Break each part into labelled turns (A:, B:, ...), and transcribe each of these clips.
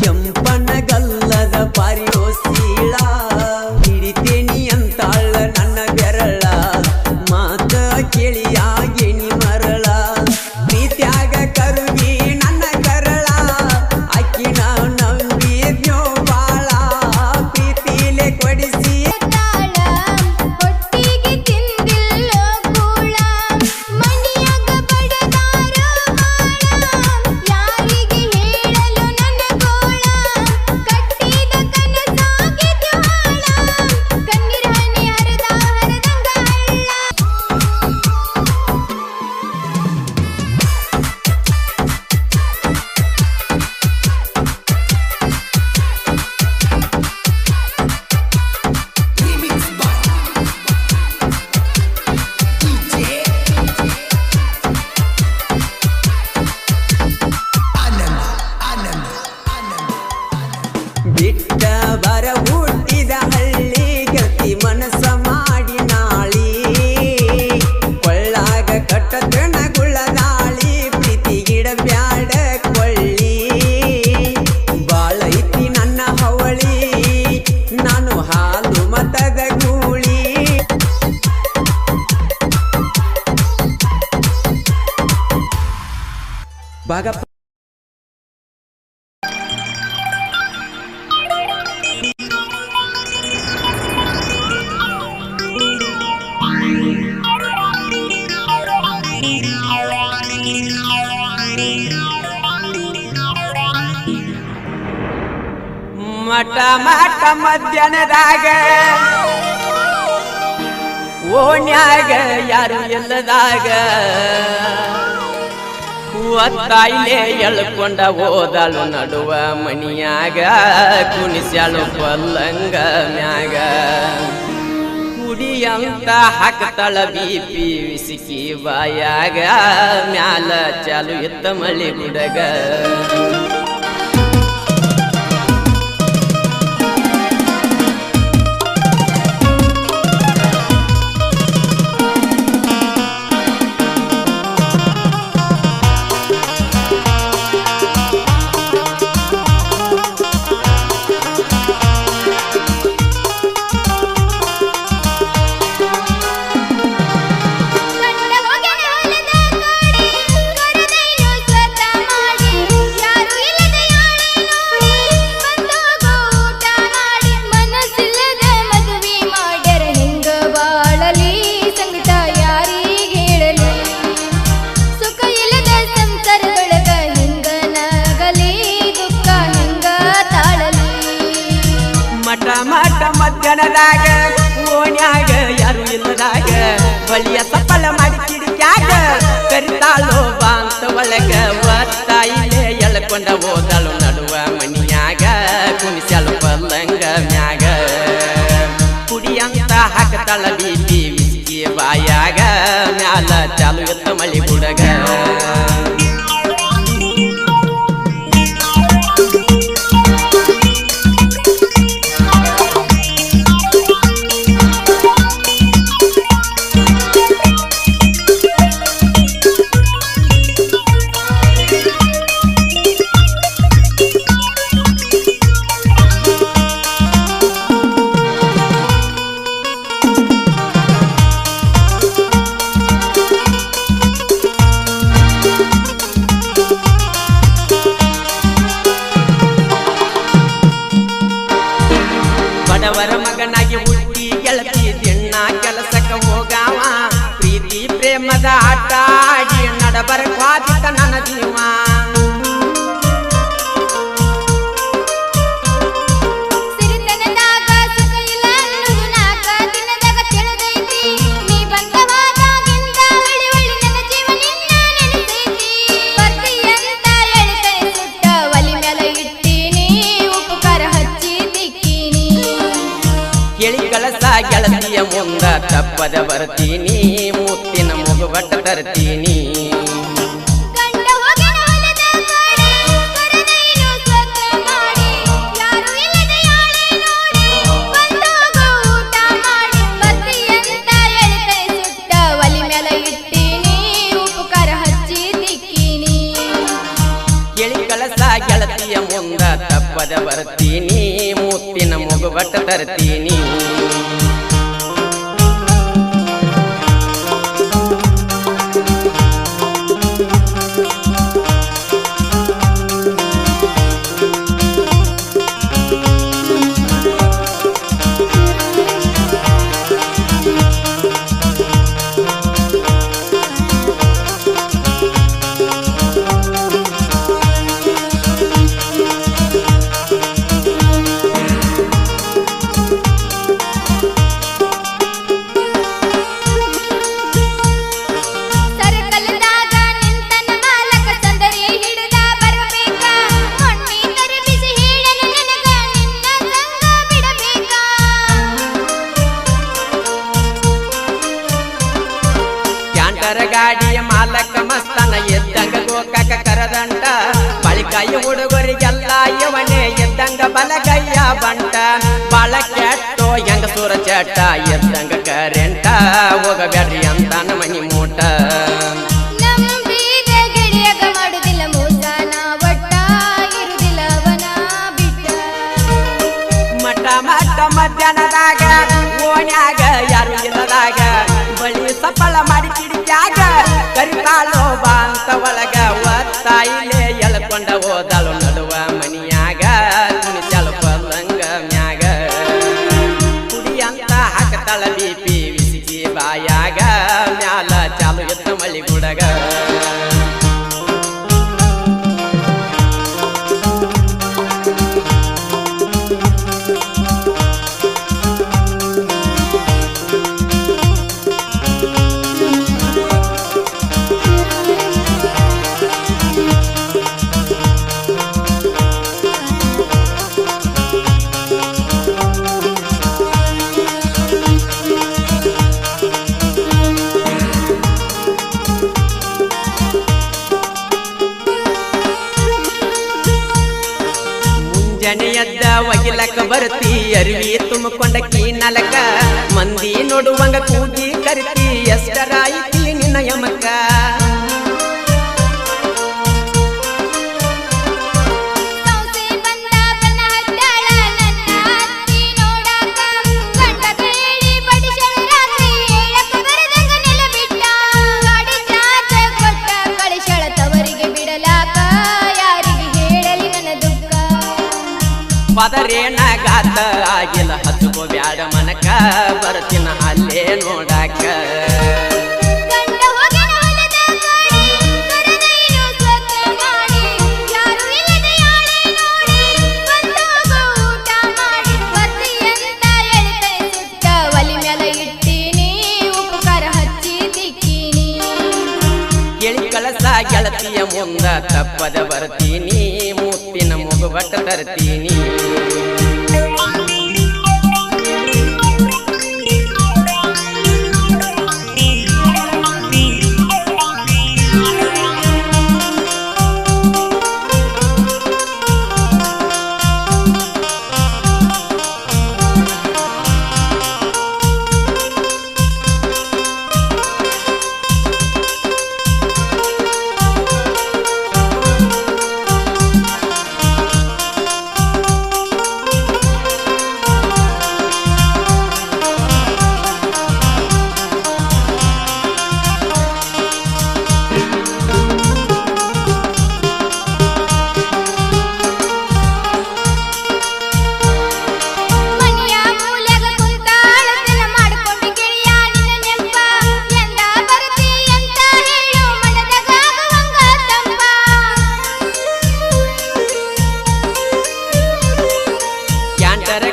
A: ಕೆಂಪನಗಲ್ಲದ ಪಾರಿಯೋ ಸೀಳ ಹಿಡಿತೇನಿ ಅಂತಾಳ ನನ್ನ ಬೆರಳ ಮಾತ ಕೇಳಿಯಾಗೇನಿ ಮರಳ ಪ್ರೀತ್ಯಾಗ ಕರುಗಿ ನನ್ನ ಕರಳ ಅಕ್ಕಿನ ನಂಬಿದ್ನೋ ಬಾಳ ಪ್ರೀತಿಲೆ ಕೊಡಿಸಿ ಬಿಟ್ಟ ಬರ ಹುಟ್ಟಿದ ಹಳ್ಳಿ ಗತಿ ಮನಸ್ಸ ಮಾಡಿ ನಾಳಿ ಕೊಳ್ಳಾಗ ಕಟ್ಟತನ ಗುಳ್ಳದಾಳಿ ಪ್ರೀತಿ ಗಿಡ ಬ್ಯಾಡ ಕೊಳ್ಳಿ ಬಾಳೈತಿ ನನ್ನ ಹವಳಿ ನಾನು ಹಾಲು ಮತದ ಗೂಳಿ ಬಾಗಪ್ಪ ಮಠ ಮಠ ಮಧ್ಯಾಹ್ನದಾಗ ಓಣ್ಯಾಗ ಯಾರು ಎಲ್ಲದಾಗ ಒತ್ತಾಯಿಲೆ ಎಳ್ಕೊಂಡ ಓದಳು ನಡುವ ಮನಿಯಾಗ ಕುಣಿಸ್ಯಾಳು ಪಲ್ಲಂಗ ಮ್ಯಾಗ ಕುಡಿಯಂತ ಹಾಕ್ತಾಳ ಬಿಪಿ ವಿಸಿಕಿ ಬಾಯಾಗ ಮ್ಯಾಲ ಚಾಲು ಎತ್ತ ಮಳಿ ಗುಡಗ ಮಠ ಮಧ್ಯಾಹ್ನದಾಗ ಓಣ್ಯಾಗ ಯಾರು ಇಲ್ಲದಾಗ ಬಳಿಯ ಸಫಲ ಮಾಡಿ ಕಿಡಿಕ್ಯಾಗ ಕರಿತಾಳೋ ಬಾಂತ ಒಳಗ ಒತ್ತಾಯಿಲೆ ಎಳ್ಕೊಂಡ ಓದಳು ನಡುವ ಮನಿಯಾಗ ಕುಣಿಸ್ಯಾಳು ಪಲ್ಲಂಗ ಮ್ಯಾಗ ಕುಡಿಯಂತ ಹಾಕ್ತಾಳ ಬಿಪಿ ವಿಸಿಕಿ ಬಾಯಾಗ ಮ್ಯಾಲ ಚಾಲು ಎತ್ತ ಮಳಿ ಗುಡಗ ಬಡವರ ಮಗನಾಗಿ ಹುಟ್ಟಿ ಗೆಳತಿ ದಿಣ್ಣ ಕೆಲಸಕ್ಕೆ ಹೋಗಾವ ಪ್ರೀತಿ ಪ್ರೇಮದ ಆಟ ಆಡಿ ನಡಬರ ಕ್ವಾದಿತ ನನ್ನ ಜೀವ ಗೆಳತಿಯ ಮುಂದ ತಪ್ಪದ ಬರ್ತೀನಿ ಮುತ್ತಿನ ಮುಗುಬಟ್ಟ ತರ್ತೀನಿ
B: ಒಲಿ ಮೇಲೆ ಇಟ್ಟೀನಿ ಉಪಕಾರ ಹಚ್ಚಿ ದಿಕ್ಕೀನಿ
A: ತಪ್ಪದ ಬರ್ತೀನಿ ಮುತ್ತಿನ ಮುಗುಬಟ್ಟ ತರ್ತೀನಿ ಗಾಡಿಯ ಮಾಲಕ ಮಸ್ತನ ಎದ್ದಂಗ ಗೋಕಾಕ ಕರದಂಟ ಬಳಿಕಾಯಿ ಹುಡುಗರಿಗೆಲ್ಲ ಇವನೇ ಎದ್ದಂಗ ಬಲಗಯ್ಯ ಬಂಟ ಬಾಳ ಕೆಟ್ಟೋ ಹೆಂಗ ಸೂರ ಚಟ ಎದ್ದಂಗ ಕರೆಂಟ ಹೋಗಬೇಡ್ರಿ ಅಂತಾನ ಮನಿ ಮೂಟ ಮಠ ಮಠ ಮಧ್ಯಾಹ್ನದಾಗ ಓಣ್ಯಾಗ ಯಾರು ಇಲ್ಲದಾಗ ಬಳಿ ಸಫಲ ಮಾಡಿ ಕಿಡಿಕ್ಯಾಗ ಕರಿತಾಳೋ ಬಾ ಅಂತ ಒಳಗ ಒತ್ತಾಯಿಲೆ ಎಳ್ಕೊಂಡ ಹೋದಳು ನಡುವ ಮನಿಯಾಗ ಕುಣಿಸಲು ಪಲ್ಲಂಗ ಮ್ಯಾಗ ಕುಡಿ ಅಂತ ಹಾಕತಾಳ ಬಿಪಿ ವಿಸಿಗಿ ಬಾಯಾಗ ಮ್ಯಾಲ ಚಾಲು ಎತ್ತ ಮಳಿ ಗುಡಗ ಜನೆಯದ್ದ ಒಗಿಲಕ ಬರ್ತಿ ಅರಿವಿ ತುಂಬಿಕೊಂಡ ಕೀನಲಕ ಮಂದಿ ನೋಡುವಂಗ ಕೂಗಿ ಕರಿತಿ ಎಷ್ಟರಾಯಿತಿ ನಿನ್ನ ಯಮಕ ಪದರೇನಾಗಾತ ಆಗಿಲ್ಲ ಹತ್ಕೋ ಬ್ಯಾಡ ಮನಕ ಬರ್ತಿನ ಅಲ್ಲೇ ನೋಡಾಕ ಕೇಳಿ ಕಳಸ ಗೆಳತಿಯ ಮುಂದ ತಪ್ಪದ ಬರ್ತೀನಿ ಮುತ್ತಿನ ಮುಗುಬಟ್ಟ ತರ್ತೀನಿ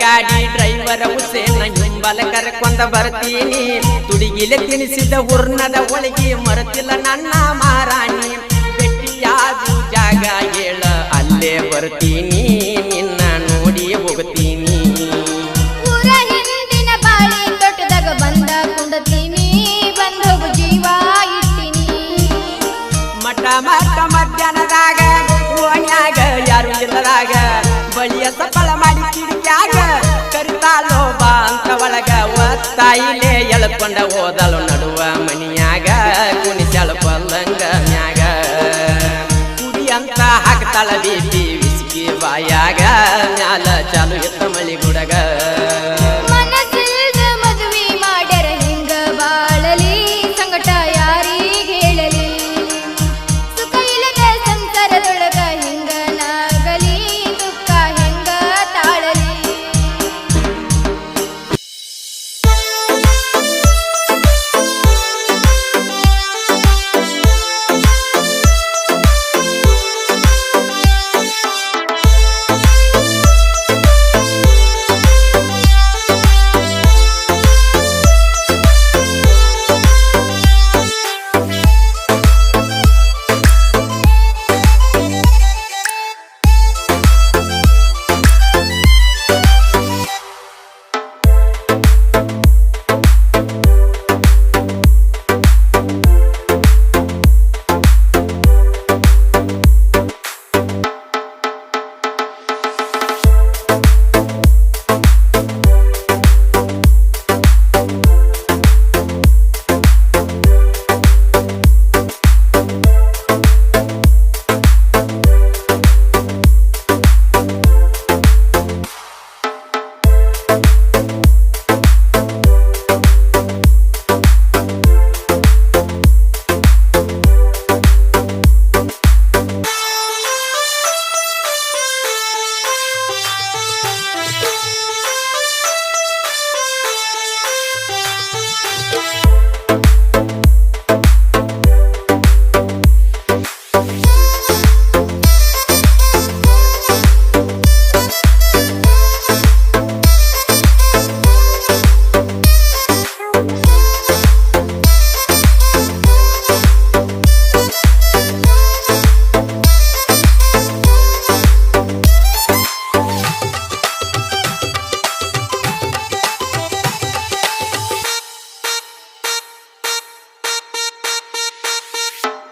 A: ಗಾಡಿ ಡ್ರೈವರ ಹುಸೇನ ಹಿಂಬಲ ಕರ್ಕೊಂಡ ಬರ್ತೀನಿ ತುಡಿಗಿಲೆ ತಿನಿಸಿದ ಹುರ್ನದ ಒಳಗೆ ಮರತಿಲ್ಲ ನನ್ನ ಮಾರಾಣಿ ಬೆಟ್ಟಿಯಾದು ಜಾಗ ಹೇಳ ಅಲ್ಲೇ ಬರ್ತೀನಿ ನಿನ್ನ ನೋಡಿ ಹೋಗ್ತೀನಿ ಬಂದ ಕುಂಡತೀನಿ ಬಂದೋಗು ಜೀವ ಇಟ್ಟಿನಿ ಮಠ ಮಠ ಮಧ್ಯಾಹ್ನದಾಗ ಓಣ್ಯಾಗ ಯಾರು ಇಲ್ಲದಾಗ ಬಳಿಯ ಸಫಲ ಮಾಡಿ ಕಿಡಿಕ್ಯಾಗ ಕರಿತಾಳೋ ಬಾ ಅಂತ ಒಳಗ ಒತ್ತಾಯಿಲೆ ಎಳ್ಕೊಂಡ ಹೋದಳು ನಡುವ ಮನಿಯಾಗ ಕುಣಿ